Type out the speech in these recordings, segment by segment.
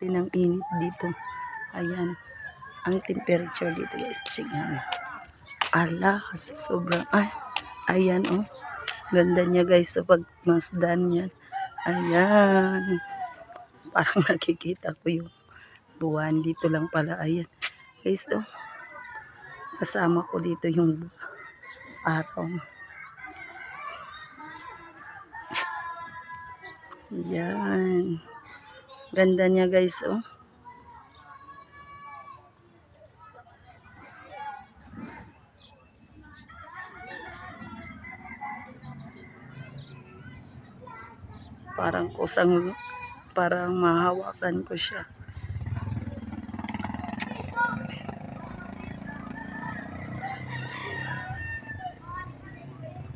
din ang init dito. Ayan. Ang temperature dito guys. Tingnan. Ala, kasi sobrang, ayan oh. Ganda niya guys sa pagmasdan yan. Ayan. Parang nakikita ko yung buwan. Dito lang pala. Ayan. Guys oh. Kasama ko dito yung araw. Ayan. Ganda niya guys oh. Parang kusang, parang mahawakan ko siya.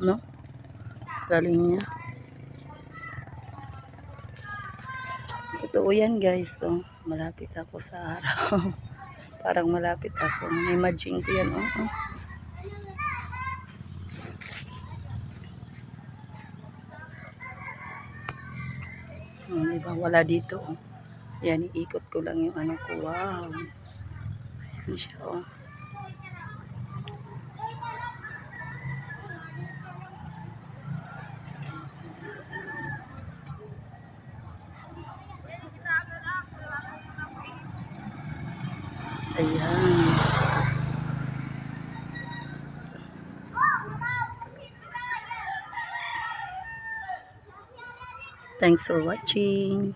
No? Galing niya. Totoo yan guys. Oh. Malapit ako sa araw. Parang malapit ako. Imagine ko yan. Oh. Diba? Wala dito. Oh. Yan, iikot ko lang yung ano ko. Wow. Yan siya. Oh. Ayan. Thanks for watching.